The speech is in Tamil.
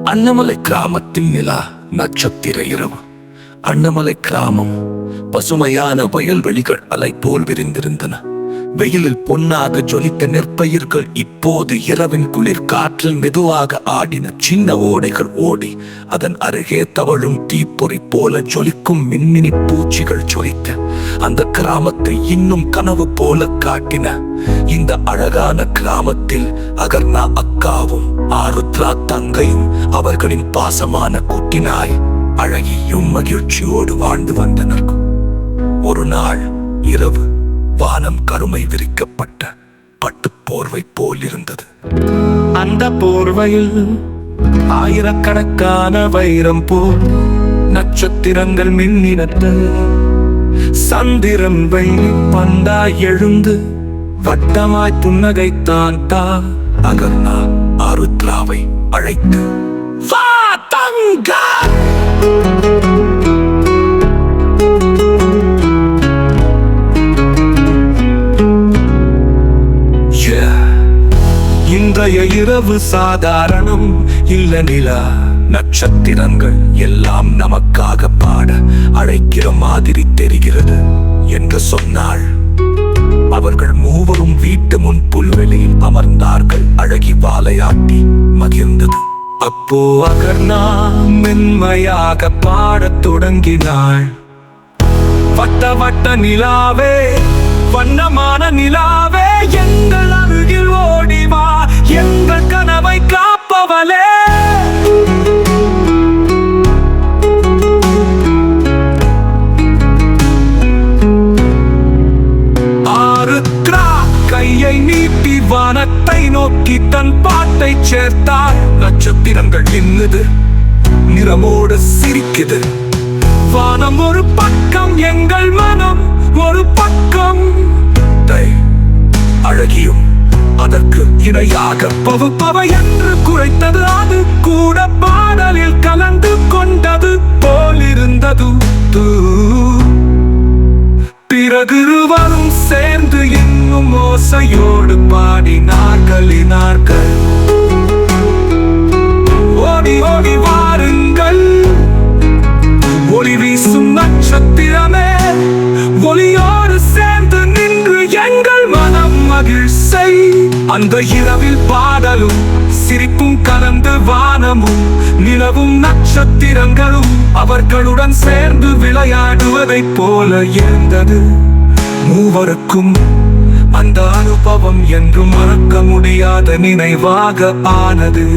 அண்ணமலை கிராமத்தின் நிலா நட்சத்திர இரவு. அண்ணமலை கிராமம் பசுமையான வயல்வெளிகள் அலை போல் விரிந்திருந்தன. வெயிலில் பொன்னாக ஜொலித்த நெற்பயிர்கள் இப்போது இரவின் குளிர் காற்றில் மெதுவாக ஆடின. சின்ன ஓடைகள் ஓடி அதன் அருகே தவழும் தீப்பொறி போல ஜொலிக்கும் மின்மினி பூச்சிகள் ஜொலித்த அந்த கிராமத்தை இன்னும் கனவு போல காட்டின. இந்த அழகான கிராமத்தில் அகர்ணா அக்காவும் ஆருத்ரா தங்கையும் அவர்களின் பாசமான குட்டினாய் அழகியும் மகிழ்ச்சியோடு வாழ்ந்து வந்தனர். ஒரு நாள் இரவு வானம் கருமை விரிக்கப்பட்ட பட்டு போர்வை போல் இருந்தது. அந்த போர்வையில் ஆயிரக்கணக்கான வைரம் போல் நட்சத்திரங்கள் மின்னினது. சந்திரன் பந்தாய் எழுந்து வட்டமாய் புன்னகைத்தான். அகர்ணா ஆருத்ராவை அழைத்து, வா தங்கா, இன்றைய இரவு சாதாரணம் இல்ல. நிலா நட்சத்திரங்கள் எல்லாம் நமக்காக பாட அழைக்கிற மாதிரி தெரிகிறது என்று சொன்னாள். அவர்கள் மூவரும் வீட்டு முன் புல்வெளியில் அமர்ந்தார்கள். அழகி வாலையாட்டி மகிழ்ந்தது. அப்போ அகர்ணா மென்மையாக பாடத் தொடங்கினாள். வட்ட வட்ட நிலாவே, வண்ணமான நிலாவே, எங்கள் அருகில் ஓடிவா, எங்கள் கனவை காப்பவளே. ஆருத்ரா கையை நீட்டி வானத்தை நோக்கி தன் பாட்டை சேர்த்தாள். நட்சத்திரங்கள் நின்னுது, நிறமோடு சிரிக்குது. வானம் ஒரு பக்கம், எங்கள் மனம் ஒரு பக்கம். அழகியும் அதற்கு இணையாக பவுப்பவ என்று குறைத்தது. அது கூட பாடலில் கலந்து கொண்டது போலிருந்தது. பிறகு இருவரும் சேர்ந்து இன்னும் ஓசையோடு பாடினார்கள். ஓடி ஓடி வாருங்கள், ஒளி வீசும் நட்சத்திரமே, ஒளியோடு சேர்ந்து நின்று எங்கள் மனம் மகிழ்ச்சி. அந்த இரவில் பாடலும் சிரிப்பும் கலந்து வானமும் நிலவும் நட்சத்திரங்களும் அவர்களுடன் சேர்ந்து விளையாடுவதைப் போல இருந்தது. மூவருக்கும் அந்த அனுபவம் என்றும் மறக்க முடியாத நினைவாக ஆனது.